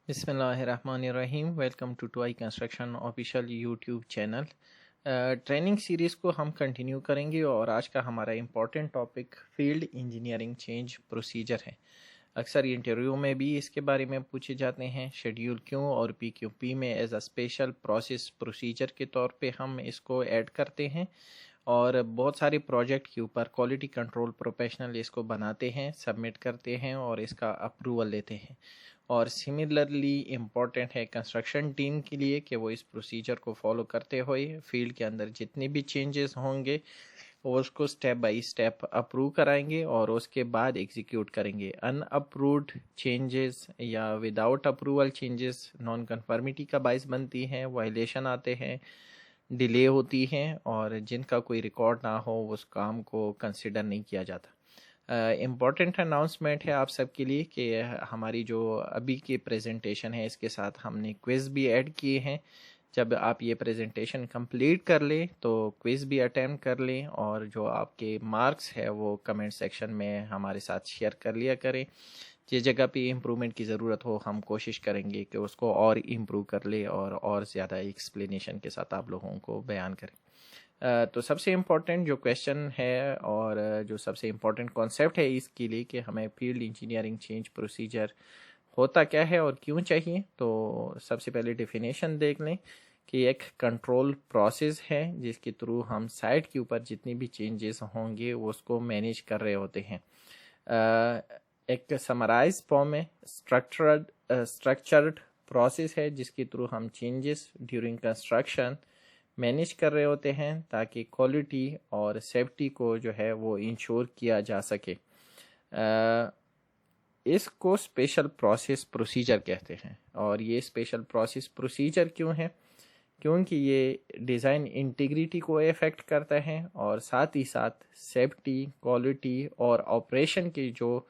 बिस्मिल्लाहिर्रहमानिर्रहीम। Welcome to toy construction official YouTube channel. Training series को हम कंटिन्यू करेंगे और आज का हमारा important topic field engineering change procedure है। अक्सर इंटरव्यू में भी इसके बारे में पूछे जाते हैं। शेड्यूल क्यों और पी में as a special process procedure के तौर पे हम इसको ऐड करते हैं और बहुत सारे प्रोजेक्ट के ऊपर क्वालिटी कंट्रोल प्रोफेशनल इसको बनाते हैं, सबमिट करते हैं और इसका अप्रूवल लेते हैं। और सिमिलरली इम्पॉर्टेंट है कंस्ट्रक्शन टीम के लिए कि वो इस प्रोसीजर को फॉलो करते हुए फील्ड के अंदर जितने भी चेंजेस होंगे वो उसको स्टेप बाय स्टेप अप्रूव कराएंगे और उसके बाद एग्जीक्यूट करेंगे। अनअप्रूव्ड चेंजेस या without approval changes non conformity का बाइस बनती हैं, वायलेशन आते हैं, डिले होती हैं और जिनका कोई रिकॉर्ड ना हो उस काम को कंसिडर नहीं किया जाता। इम्पॉर्टेंट अनाउंसमेंट है आप सबके लिए कि हमारी जो अभी की प्रेजेंटेशन है इसके साथ हमने क्विज़ भी ऐड किए हैं। जब आप ये प्रेजेंटेशन कंप्लीट कर लें तो क्विज़ भी अटेम्प्ट कर लें और जो आपके मार्क्स है वो कमेंट सेक्शन में हमारे साथ शेयर कर लिया करें। जिस जगह पे इम्प्रूवमेंट की ज़रूरत हो हम कोशिश करेंगे कि उसको और इम्प्रूव कर ले और ज़्यादा एक्सप्लेनेशन के साथ आप लोगों को बयान करें। तो सबसे इम्पोर्टेंट जो क्वेश्चन है और जो सबसे इम्पोर्टेंट कॉन्सेप्ट है इसके लिए कि हमें फील्ड इंजीनियरिंग चेंज प्रोसीजर होता क्या है और क्यों चाहिए। तो सबसे पहले डेफिनेशन देख लें कि एक कंट्रोल प्रोसेस है जिसके थ्रू हम साइट के ऊपर जितनी भी चेंजेस होंगे उसको मैनेज कर रहे होते हैं। एक समराइज फॉर्म में स्ट्रक्चर्ड प्रोसेस है जिसके थ्रू हम चेंजेस ड्यूरिंग कंस्ट्रक्शन मैनेज कर रहे होते हैं ताकि क्वालिटी और सेफ्टी को जो है वो इंश्योर किया जा सके। इसको स्पेशल प्रोसेस प्रोसीजर कहते हैं। और ये स्पेशल प्रोसेस प्रोसीजर क्यों है? क्योंकि ये डिज़ाइन इंटीग्रिटी को इफ़ेक्ट करता है और साथ ही साथ सेफ्टी, क्वालिटी और ऑपरेशन के जो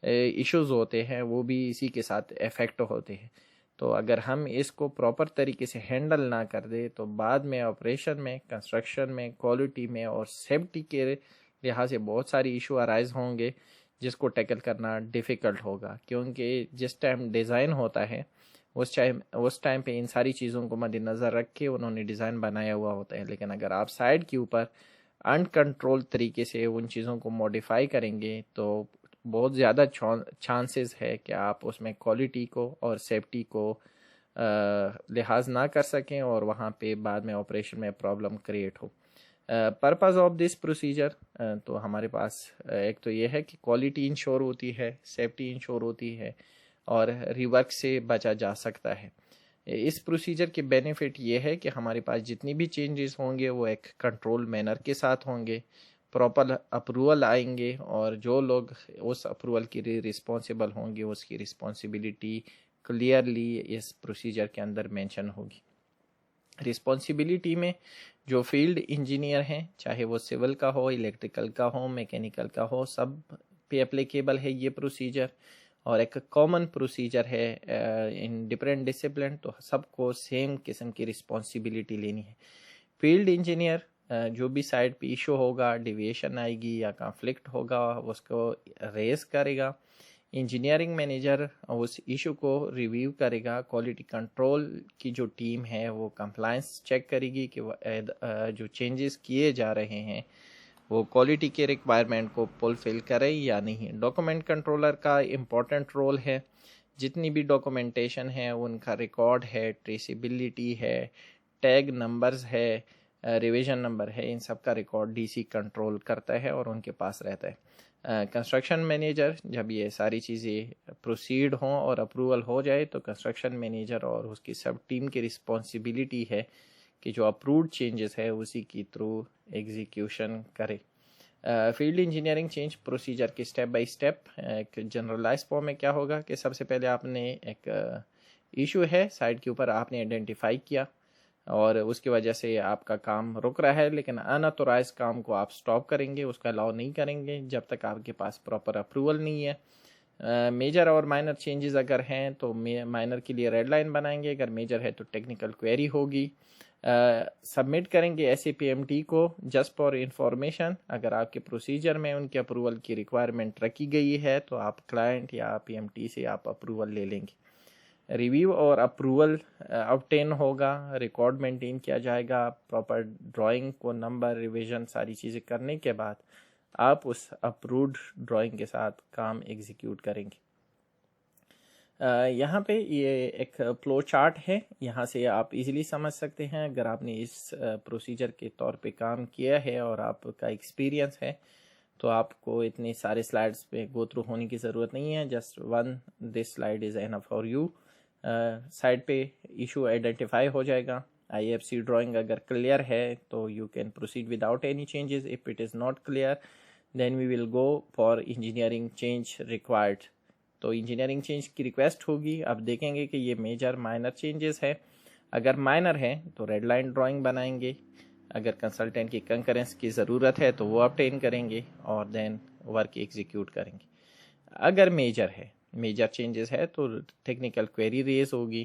इश्यूज होते हैं वो भी इसी के साथ इफ़ेक्ट होते हैं। तो अगर हम इसको प्रॉपर तरीके से हैंडल ना कर दे तो बाद में ऑपरेशन में, कंस्ट्रक्शन में, क्वालिटी में और सेफ्टी के लिहाज से बहुत सारी इशू अराइज होंगे जिसको टैकल करना डिफ़िकल्ट होगा। क्योंकि जिस टाइम डिज़ाइन होता है उस टाइम पे इन सारी चीज़ों को मद्देनज़र रख के उन्होंने डिज़ाइन बनाया हुआ होता है। लेकिन अगर आप साइड के ऊपर अनकंट्रोल तरीके से उन चीज़ों को मॉडिफाई करेंगे तो बहुत ज़्यादा चांसेस है कि आप उसमें क्वालिटी को और सेफ्टी को लिहाज ना कर सकें और वहाँ पे बाद में ऑपरेशन में प्रॉब्लम क्रिएट हो। पर्पज़ ऑफ दिस प्रोसीजर, तो हमारे पास एक तो ये है कि क्वालिटी इंश्योर होती है, सेफ्टी इंश्योर होती है और रिवर्क से बचा जा सकता है। इस प्रोसीजर के बेनिफिट ये है कि हमारे पास जितनी भी चेंजेस होंगे वो एक कंट्रोल मैनर के साथ होंगे, प्रॉपर अप्रूवल आएंगे और जो लोग उस अप्रूवल के लिए रिस्पॉन्सिबल होंगे उसकी रिस्पॉन्सिबिलिटी क्लियरली इस प्रोसीजर के अंदर मेंशन होगी। रिस्पॉन्सिबिलिटी में जो फील्ड इंजीनियर हैं, चाहे वो सिविल का हो, इलेक्ट्रिकल का हो, मैकेनिकल का हो, सब पे एप्लीकेबल है ये प्रोसीजर और एक कॉमन प्रोसीजर है इन डिफरेंट डिसिप्लिन। तो सबको सेम किस्म की रिस्पॉन्सिबिलिटी लेनी है। फील्ड इंजीनियर जो भी साइड पे इशू होगा, डिविएशन आएगी या कॉन्फ्लिक्ट होगा उसको रेस करेगा। इंजीनियरिंग मैनेजर उस इशू को रिव्यू करेगा। क्वालिटी कंट्रोल की जो टीम है वो कंप्लायंस चेक करेगी कि जो चेंजेस किए जा रहे हैं वो क्वालिटी के रिक्वायरमेंट को फुलफिल करे या नहीं। डॉक्यूमेंट कंट्रोलर का इम्पोर्टेंट रोल है। जितनी भी डॉक्यूमेंटेशन है उनका रिकॉर्ड है, ट्रेसिबिलिटी है, टैग नंबर्स है, रिवीजन नंबर है, इन सब का रिकॉर्ड डीसी कंट्रोल करता है और उनके पास रहता है। कंस्ट्रक्शन मैनेजर जब ये सारी चीज़ें प्रोसीड हों और अप्रूवल हो जाए तो कंस्ट्रक्शन मैनेजर और उसकी सब टीम की रिस्पॉन्सिबिलिटी है कि जो अप्रूव्ड चेंजेस है उसी की थ्रू एग्जीक्यूशन करे। फील्ड इंजीनियरिंग चेंज प्रोसीजर के स्टेप बाय स्टेप एक जनरलाइज फॉर्म में क्या होगा कि सबसे पहले आपने एक इशू है साइट के ऊपर आपने आइडेंटिफाई किया और उसकी वजह से आपका काम रुक रहा है, लेकिन अनऑथोराइज काम को आप स्टॉप करेंगे, उसका अलाउ नहीं करेंगे जब तक आपके पास प्रॉपर अप्रूवल नहीं है। मेजर और माइनर चेंजेस अगर हैं तो माइनर के लिए रेड लाइन बनाएंगे, अगर मेजर है तो टेक्निकल क्वेरी होगी। सबमिट करेंगे एसएपीएमटी को जस्ट फॉर इंफॉर्मेशन। अगर आपके प्रोसीजर में उनके अप्रूवल की रिक्वायरमेंट रखी गई है तो आप क्लाइंट या पीएमटी से आप अप्रूवल ले लेंगे। रिव्यू और अप्रूवल ऑब्टेन होगा, रिकॉर्ड मेंटेन किया जाएगा, प्रॉपर ड्राइंग को नंबर रिवीजन सारी चीज़ें करने के बाद आप उस अप्रूव्ड ड्राइंग के साथ काम एग्जीक्यूट करेंगे। यहाँ पे ये एक फ्लो चार्ट है, यहाँ से आप इजीली समझ सकते हैं। अगर आपने इस प्रोसीजर के तौर पे काम किया है और आपका एक्सपीरियंस है तो आपको इतने सारे स्लाइड्स पे गो थ्रू होने की ज़रूरत नहीं है। Just one this slide is enough for you. Side पे इशू आइडेंटिफाई हो जाएगा। IFC ड्राइंग अगर क्लियर है तो you can proceed without any changes. If it is not clear then we will go for engineering change required. तो engineering change की request होगी। अब देखेंगे कि ये मेजर माइनर चेंजेस है। अगर माइनर है तो रेड लाइन ड्राइंग बनाएंगे। अगर कंसल्टेंट की कंकरेंस की ज़रूरत है तो वो ऑब्टेन करेंगे और देन वर्क एग्जीक्यूट करेंगे। अगर मेजर है, मेजर चेंजेस है तो टेक्निकल क्वेरी रेज होगी,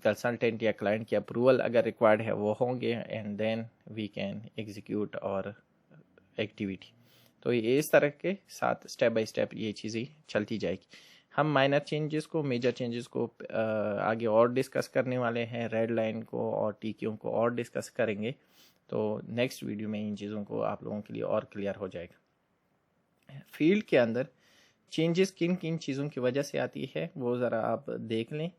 कंसल्टेंट या क्लाइंट की अप्रूवल अगर रिक्वायर्ड है वो होंगे and then we can execute और एक्टिविटी। तो ये इस तरह के साथ स्टेप बाय स्टेप ये चीज़ें चलती जाएगी। हम माइनर चेंजेस को, मेजर चेंजेस को आगे और डिस्कस करने वाले हैं। रेड लाइन को और TQ को और डिस्कस करेंगे। तो नेक्स्ट वीडियो में इन चीज़ों को आप लोगों के लिए और क्लियर हो जाएगा। फील्ड के अंदर चेंजेस किन किन चीज़ों की वजह से आती है वो ज़रा आप देख लें।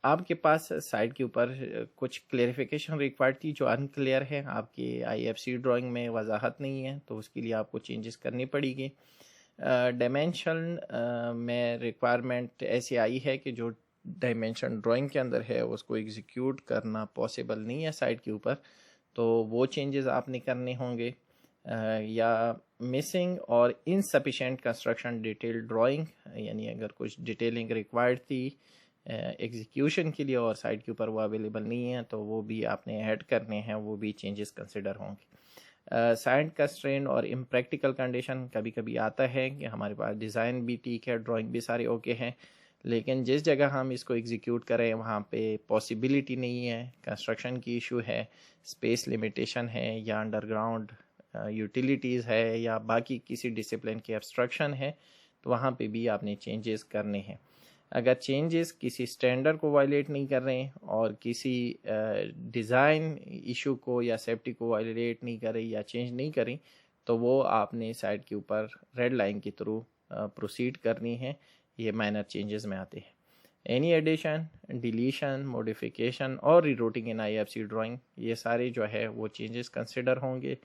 आपके पास साइड के ऊपर कुछ क्लेरिफिकेशन रिक्वायर्ड थी जो अनक्लियर है, आपकी IFC ड्राइंग में वजाहत नहीं है, तो उसके लिए आपको चेंजेस करनी पड़ेगी। डायमेंशन में रिक्वायरमेंट ऐसी आई है कि जो डायमेंशन ड्राइंग के अंदर है उसको एग्जीक्यूट करना पॉसिबल नहीं है साइड के ऊपर, तो वो चेंजेस आपने करने होंगे। या मिसिंग और इनसफिशेंट कंस्ट्रक्शन डिटेल ड्राइंग, यानी अगर कुछ डिटेलिंग रिक्वायर्ड थी एग्जीक्यूशन के लिए और साइड के ऊपर वो अवेलेबल नहीं है तो वो भी आपने ऐड करने हैं, वो भी चेंजेस कंसिडर होंगे। साइड कंस्ट्रेंट और इम्प्रैक्टिकल कंडीशन कभी कभी आता है कि हमारे पास डिज़ाइन भी ठीक है, ड्राइंग भी सारे ओके हैं, लेकिन जिस जगह हम इसको एग्जीक्यूट करें वहाँ पे पॉसिबिलिटी नहीं है, कंस्ट्रक्शन की इशू है, स्पेस लिमिटेशन है, या अंडरग्राउंड यूटिलिटीज़ है, या बाकी किसी डिसिप्लिन की ऑब्स्ट्रक्शन है, तो वहाँ पे भी आपने चेंजेस करने हैं। अगर चेंजेस किसी स्टैंडर्ड को वायलेट नहीं कर रहे हैं और किसी डिज़ाइन इशू को या सेफ्टी को वायलेट नहीं कर रही या चेंज नहीं करें तो वो आपने साइड के ऊपर रेड लाइन के थ्रू प्रोसीड करनी है। ये माइनर चेंजेस में आते हैं। एनी एडिशन, डिलीशन, मॉडिफिकेशन और रीरूटिंग इन IFC ड्राइंग, ये सारे जो है वो चेंजेस कंसिडर होंगे।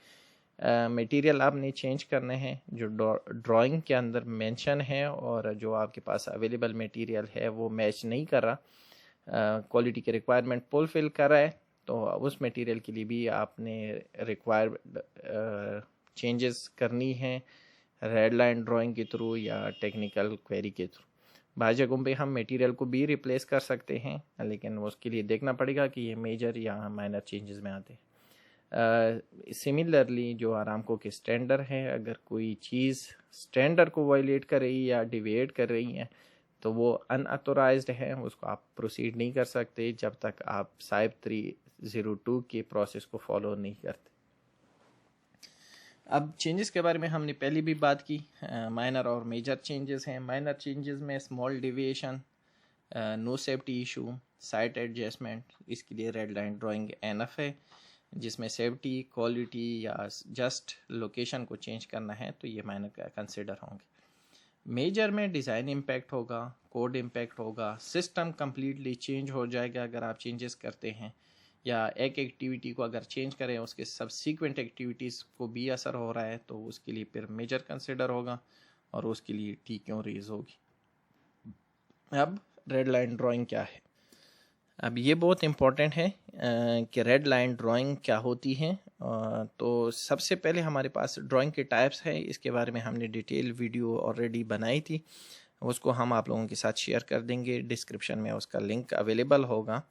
मटेरियल आपने चेंज करने हैं जो ड्राइंग के अंदर मेंशन है और जो आपके पास अवेलेबल मटेरियल है वो मैच नहीं कर रहा, क्वालिटी के रिक्वायरमेंट फुलफिल कर रहा है, तो उस मटेरियल के लिए भी आपने रिक्वायर्ड चेंजेस करनी है रेड लाइन ड्राइंग के थ्रू या टेक्निकल क्वेरी के थ्रू। बाज़ जगहों पे हम मटेरियल को भी रिप्लेस कर सकते हैं, लेकिन उसके लिए देखना पड़ेगा कि ये मेजर या माइनर चेंजेस में आते हैं। सिमिलरली जो आरामको के स्टैंडर्ड है, अगर कोई चीज़ स्टैंडर्ड को वायलेट कर रही है या डिविएट कर रही है तो वो अनऑथोराइज्ड है, उसको आप प्रोसीड नहीं कर सकते जब तक आप साइब 302 के प्रोसेस को फॉलो नहीं करते। अब चेंजेस के बारे में हमने पहले भी बात की। माइनर और मेजर चेंजेस हैं। माइनर चेंजेस में small deviation, no safety issue, site adjustment, इसके लिए रेड लाइन ड्राइंग एनफ है। जिसमें सेफ्टी, क्वालिटी या जस्ट लोकेशन को चेंज करना है तो ये माइनर कंसिडर होंगे। मेजर में डिज़ाइन इम्पैक्ट होगा, कोड इम्पैक्ट होगा, सिस्टम कम्प्लीटली चेंज हो जाएगा अगर आप चेंजेस करते हैं, या एक एक्टिविटी को अगर चेंज करें उसके सबसीक्वेंट एक्टिविटीज़ को भी असर हो रहा है तो उसके लिए फिर मेजर कंसिडर होगा और उसके लिए TQ रेज होगी। अब रेड लाइन ड्राइंग क्या है? अब ये बहुत इम्पॉर्टेंट है कि रेड लाइन ड्राइंग क्या होती है। तो सबसे पहले हमारे पास ड्राइंग के टाइप्स है, इसके बारे में हमने डिटेल वीडियो ऑलरेडी बनाई थी, उसको हम आप लोगों के साथ शेयर कर देंगे, डिस्क्रिप्शन में उसका लिंक अवेलेबल होगा।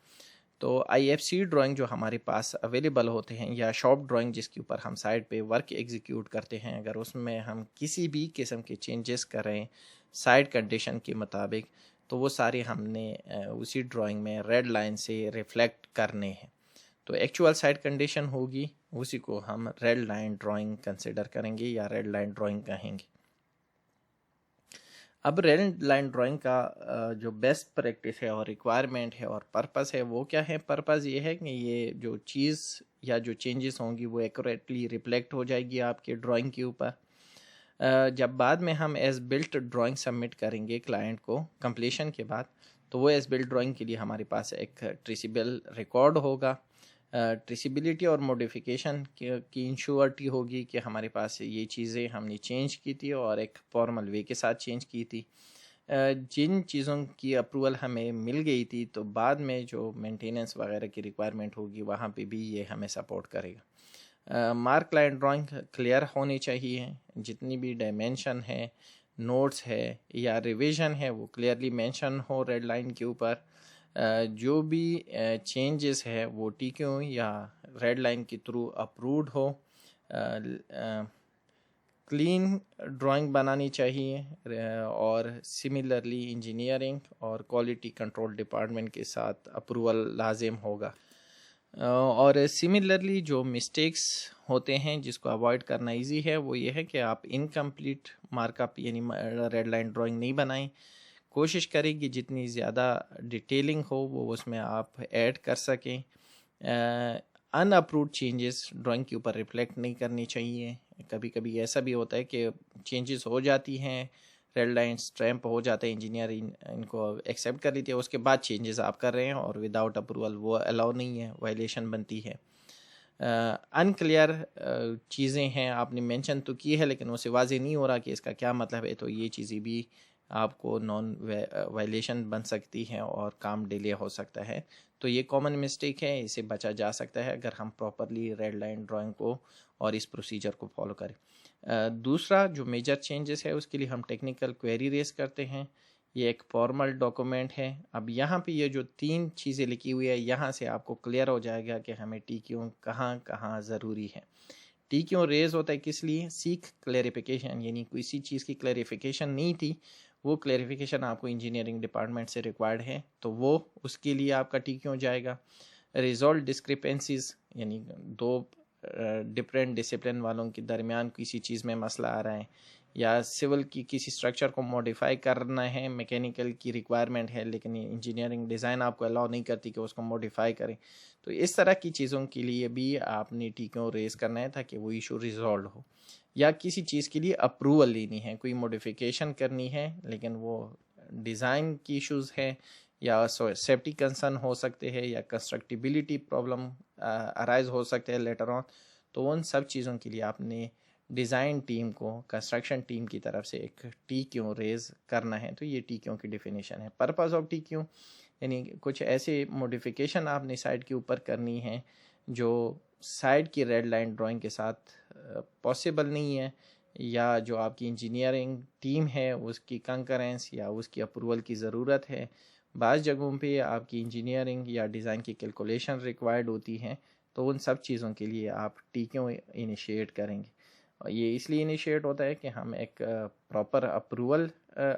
तो IFC ड्राइंग जो हमारे पास अवेलेबल होते हैं या शॉप ड्राइंग जिसके ऊपर हम साइड पे वर्क एग्जीक्यूट करते हैं, अगर उसमें हम किसी भी किस्म के चेंजेस करें साइड कंडीशन के मुताबिक तो वो सारे हमने उसी ड्राइंग में रेड लाइन से रिफ्लेक्ट करने हैं। तो एक्चुअल साइड कंडीशन होगी उसी को हम रेड लाइन ड्राइंग कंसिडर करेंगे या रेड लाइन ड्राइंग कहेंगे। अब रेड लाइन ड्राइंग का जो बेस्ट प्रैक्टिस है और रिक्वायरमेंट है और पर्पस है वो क्या है। पर्पस ये है कि ये जो चीज़ या जो चेंजेस होंगी वो एक्यूरेटली रिफ्लेक्ट हो जाएगी आपके ड्राइंग के ऊपर। जब बाद में हम एज बिल्ट ड्राइंग सबमिट करेंगे क्लाइंट को कंप्लीशन के बाद, तो वो एज बिल्ट ड्राइंग के लिए हमारे पास एक ट्रेसिबल रिकॉर्ड होगा। ट्रेसिबिलिटी और मॉडिफिकेशन की इंश्योरिटी होगी कि हमारे पास ये चीज़ें हमने चेंज की थी और एक फॉर्मल वे के साथ चेंज की थी। जिन चीज़ों की अप्रूवल हमें मिल गई थी तो बाद में जो मेंटेनेंस वगैरह की रिक्वायरमेंट होगी वहाँ पे भी ये हमें सपोर्ट करेगा। मार्क लाइन ड्राइंग क्लियर होनी चाहिए, जितनी भी डायमेंशन है, नोट्स है या रिवीजन है वो क्लियरली मेंशन हो रेड लाइन के ऊपर। जो भी चेंजेस है वो टीक्यू या रेड लाइन के थ्रू अप्रूव्ड हो। क्लीन ड्राइंग बनानी चाहिए और सिमिलरली इंजीनियरिंग और क्वालिटी कंट्रोल डिपार्टमेंट के साथ अप्रूवल लाजिम होगा। और सिमिलरली जो मिस्टेक्स होते हैं जिसको अवॉइड करना इजी है वो ये है कि आप इनकम्प्लीट मार्कअप यानी रेड लाइन ड्राइंग नहीं बनाएं। कोशिश करें कि जितनी ज़्यादा डिटेलिंग हो वो उसमें आप ऐड कर सकें। अनअप्रूव्ड चेंजेस ड्राइंग के ऊपर रिफ्लेक्ट नहीं करनी चाहिए। कभी कभी ऐसा भी होता है कि चेंजेस हो जाती हैं, रेड लाइन स्टैम्प हो जाता है, इंजीनियर इनको एक्सेप्ट कर लेती है, उसके बाद चेंजेस आप कर रहे हैं और विदाउट अप्रूवल वो अलाउ नहीं है, वायलेशन बनती है। अनक्लियर चीज़ें हैं, आपने मेंशन तो की है लेकिन उसे वाजे नहीं हो रहा कि इसका क्या मतलब है, तो ये चीज़ें भी आपको नॉन वायलेशन बन सकती हैं और काम डिले हो सकता है। तो ये कॉमन मिस्टेक है, इसे बचा जा सकता है अगर हम प्रॉपरली रेड लाइन ड्राइंग को और इस प्रोसीजर को फॉलो करें। दूसरा जो मेजर चेंजेस है उसके लिए हम टेक्निकल क्वेरी रेस करते हैं। ये एक फॉर्मल डॉक्यूमेंट है। अब यहाँ पे ये जो 3 चीज़ें लिखी हुई है यहाँ से आपको क्लियर हो जाएगा कि हमें टीक्यू कहाँ कहाँ ज़रूरी है। टीक्यू रेज होता है किस लिए, सीख क्लैरिफिकेशन, यानी किसी चीज़ की क्लैरिफिकेशन नहीं थी, वो क्लैरिफिकेशन आपको इंजीनियरिंग डिपार्टमेंट से रिक्वायर्ड है तो वो उसके लिए आपका टीक्यू जाएगा। रिजॉल्व डिस्क्रिपेंसीज, यानी दो डिफरेंट डिसिप्लिन वालों के दरमियान किसी चीज़ में मसला आ रहा है या सिविल की किसी स्ट्रक्चर को मॉडिफाई करना है, मैकेनिकल की रिक्वायरमेंट है लेकिन इंजीनियरिंग डिज़ाइन आपको अलाउ नहीं करती कि उसको मॉडिफाई करें, तो इस तरह की चीज़ों के लिए भी आपने टीक्यू रेज करना है ताकि वो इशू रिजॉल्व हो। या किसी चीज़ के लिए अप्रूवल लेनी है, कोई मॉडिफिकेशन करनी है लेकिन वो डिज़ाइन की इश्यूज़ है या सेफ्टी कंसर्न हो सकते हैं या कंस्ट्रक्टिबिलिटी प्रॉब्लम अराइज हो सकते हैं लेटर ऑन, तो उन सब चीज़ों के लिए आपने डिज़ाइन टीम को, कंस्ट्रक्शन टीम की तरफ से एक टीक्यू रेज करना है। तो ये टीक्यू की डेफिनेशन है। पर्पस ऑफ टीक्यू यानी कुछ ऐसे मॉडिफिकेशन आपने साइड के ऊपर करनी है जो साइड की रेड लाइन ड्राइंग के साथ पॉसिबल नहीं है, या जो आपकी इंजीनियरिंग टीम है उसकी कंकरेंस या उसकी अप्रूवल की ज़रूरत है। बाज़ जगहों पे आपकी इंजीनियरिंग या डिज़ाइन की कैलकुलेशन रिक्वायर्ड होती हैं, तो उन सब चीज़ों के लिए आप टीक्यू इनिशिएट करेंगे। और ये इसलिए इनिशिएट होता है कि हम एक प्रॉपर अप्रूवल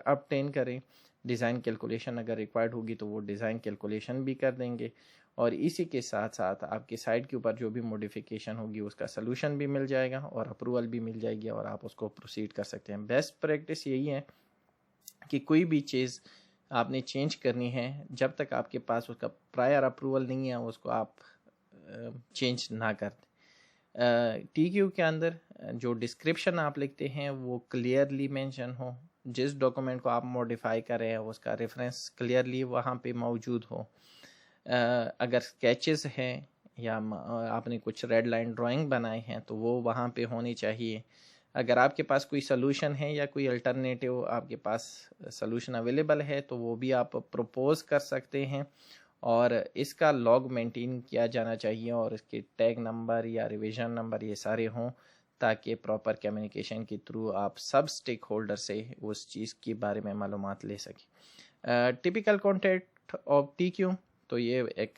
ऑब्टेन करें। डिज़ाइन कैलकुलेशन अगर रिक्वायर्ड होगी तो वो डिज़ाइन कैलकुलेशन भी कर देंगे और इसी के साथ साथ आपके साइट के ऊपर जो भी मॉडिफिकेशन होगी उसका सलूशन भी मिल जाएगा और अप्रूवल भी मिल जाएगी और आप उसको प्रोसीड कर सकते हैं। बेस्ट प्रैक्टिस यही है कि कोई भी चीज़ आपने चेंज करनी है, जब तक आपके पास उसका प्रायर अप्रूवल नहीं है उसको आप चेंज ना कर दें। टीक्यू के अंदर जो डिस्क्रिप्शन आप लिखते हैं वो क्लियरली मेंशन हो, जिस डॉक्यूमेंट को आप मॉडिफाई कर रहे हैं उसका रेफरेंस क्लियरली वहाँ पे मौजूद हो। अगर स्केचेस हैं या आपने कुछ रेड लाइन ड्राइंग बनाए हैं तो वो वहाँ पे होनी चाहिए। अगर आपके पास कोई सलूशन है या कोई अल्टरनेटिव आपके पास सलूशन अवेलेबल है तो वो भी आप प्रपोज कर सकते हैं और इसका लॉग मेंटेन किया जाना चाहिए और इसके टैग नंबर या रिवीजन नंबर ये सारे हों ताकि प्रॉपर कम्युनिकेशन के थ्रू आप सब स्टेक होल्डर से उस चीज़ के बारे में मालूमात ले सकें। टिपिकल कॉन्टेंट ऑफ टीक्यू, तो ये एक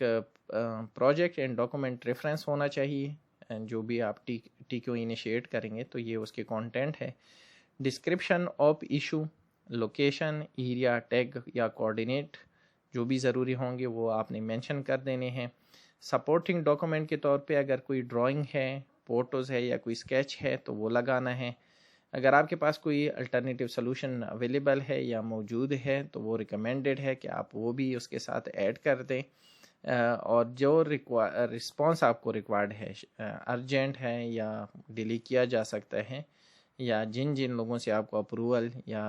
प्रोजेक्ट एंड डॉक्यूमेंट रेफरेंस होना चाहिए। जो भी आप टीक्यू इनिशिएट करेंगे तो ये उसके कंटेंट है। Description of issue, location, area, tag या कोऑर्डिनेट जो भी ज़रूरी होंगे वो आपने मेंशन कर देने हैं। सपोर्टिंग डॉक्यूमेंट के तौर पे अगर कोई ड्राइंग है, फोटोज़ है या कोई स्केच है तो वो लगाना है। अगर आपके पास कोई अल्टरनेटिव सोल्यूशन अवेलेबल है या मौजूद है तो वो रिकमेंडेड है कि आप वो भी उसके साथ ऐड कर दें। और जो रिस्पॉन्स आपको रिक्वायर्ड है, अर्जेंट है या डिले किया जा सकता है, या जिन जिन लोगों से आपको अप्रूवल या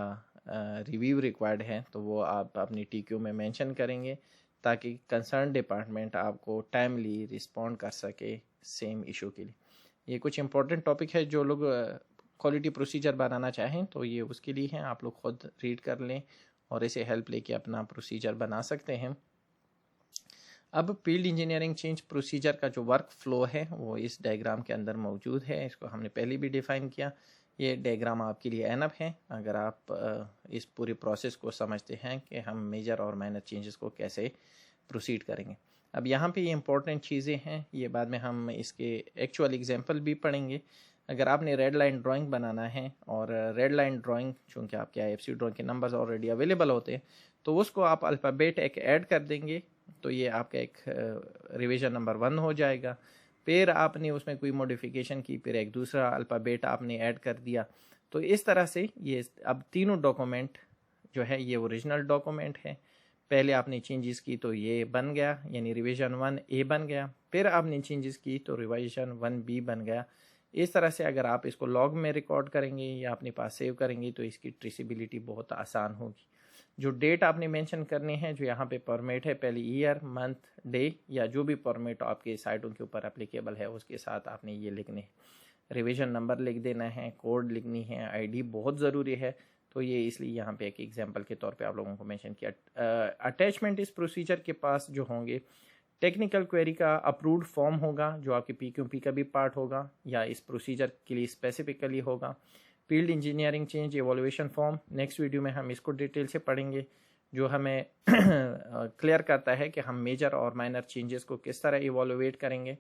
रिव्यू रिक्वायर्ड है, तो वो आप अपनी टीक्यू में मेंशन करेंगे ताकि कंसर्न डिपार्टमेंट आपको टाइमली रिस्पॉन्ड कर सके सेम इशू के लिए। ये कुछ इंपॉर्टेंट टॉपिक है, जो लोग क्वालिटी प्रोसीजर बनाना चाहें तो ये उसके लिए हैं। आप लोग खुद रीड कर लें और इसे हेल्प लेके अपना प्रोसीजर बना सकते हैं। अब फील्ड इंजीनियरिंग चेंज प्रोसीजर का जो वर्क फ्लो है वो इस डायग्राम के अंदर मौजूद है। इसको हमने पहले भी डिफ़ाइन किया। ये डायग्राम आपके लिए एनफ है अगर आप इस पूरी प्रोसेस को समझते हैं कि हम मेजर और माइनर चेंजेस को कैसे प्रोसीड करेंगे। अब यहाँ पे ये इंपॉर्टेंट चीज़ें हैं, ये बाद में हम इसके एक्चुअल एग्जांपल भी पढ़ेंगे। अगर आपने रेड लाइन ड्राइंग बनाना है और रेड लाइन ड्राइंग चूँकि आपके IFC ड्राइंग के नंबर्स ऑलरेडी अवेलेबल होते हैं तो उसको आप अल्फ़ाबेट एक ऐड कर देंगे तो ये आपका एक रिवीजन नंबर 1 हो जाएगा। फिर आपने उसमें कोई मॉडिफिकेशन की, फिर एक दूसरा अल्फ़ाबेट आपने ऐड कर दिया। तो इस तरह से ये अब तीनों डॉक्यूमेंट जो है ये ओरिजिनल डॉक्यूमेंट है। पहले आपने चेंजेस की तो ये बन गया, यानी रिवीजन 1A बन गया। फिर आपने चेंजेस की तो रिवीजन 1B बन गया। इस तरह से अगर आप इसको लॉग में रिकॉर्ड करेंगे या अपने पास सेव करेंगे तो इसकी ट्रेसिबिलिटी बहुत आसान होगी। जो डेट आपने मेंशन करने हैं, जो यहाँ पे फॉर्मेट है, पहले ईयर, मंथ, डे या जो भी फॉर्मेट आपके साइटों के ऊपर एप्लीकेबल है उसके साथ आपने ये लिखने हैं। रिवीजन नंबर लिख देना है, कोड लिखनी है, आईडी बहुत ज़रूरी है। तो ये इसलिए यहाँ पे एक एग्जांपल के तौर पे आप लोगों को मेंशन किया। अटैचमेंट इस प्रोसीजर के पास जो होंगे, टेक्निकल क्वेरी का अप्रूव्ड फॉर्म होगा जो आपके PQP का भी पार्ट होगा या इस प्रोसीजर के लिए स्पेसिफिकली होगा। Field engineering change evolution form, next video में हम इसको डिटेल से पढ़ेंगे, जो हमें क्लियर करता है कि हम मेजर और माइनर चेंजेस को किस तरह इवोल्यूएट करेंगे।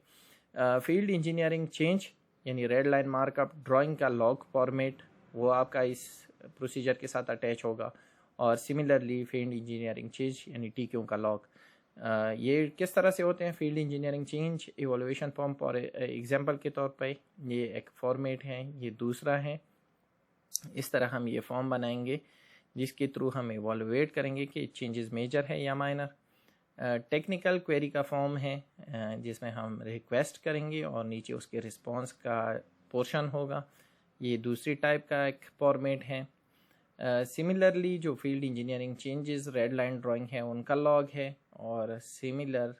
फील्ड इंजीनियरिंग चेंज यानी रेड लाइन मार्कअप ड्राइंग का लॉग फॉर्मेट वो आपका इस प्रोसीजर के साथ अटैच होगा। और सिमिलरली फील्ड इंजीनियरिंग चेंज यानी TQ का लॉग, ये किस तरह से होते हैं। Field engineering change evolution form for example के तौर पे ये एक फॉर्मेट है, ये दूसरा है। इस तरह हम ये फॉर्म बनाएंगे जिसके थ्रू हम इवोल्यूएट करेंगे कि चेंजेस मेजर है या माइनर। टेक्निकल क्वेरी का फॉर्म है जिसमें हम रिक्वेस्ट करेंगे और नीचे उसके रिस्पांस का पोर्शन होगा। ये दूसरी टाइप का एक फॉर्मेट है। सिमिलरली जो field engineering changes red line drawing है उनका लॉग है, और सिमिलर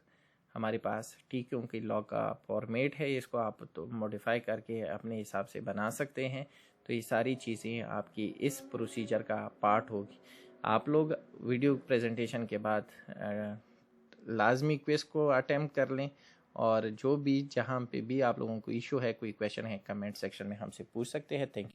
हमारे पास TQ की लॉग का फॉर्मेट है। इसको आप तो मॉडिफाई करके अपने हिसाब से बना सकते हैं। तो ये सारी चीज़ें आपकी इस प्रोसीजर का पार्ट होगी। आप लोग वीडियो प्रेजेंटेशन के बाद लाजमी क्विज को अटेम्प्ट कर लें, और जो भी जहाँ पे भी आप लोगों को इशू है, कोई क्वेश्चन है, कमेंट सेक्शन में हमसे पूछ सकते हैं। Thank you.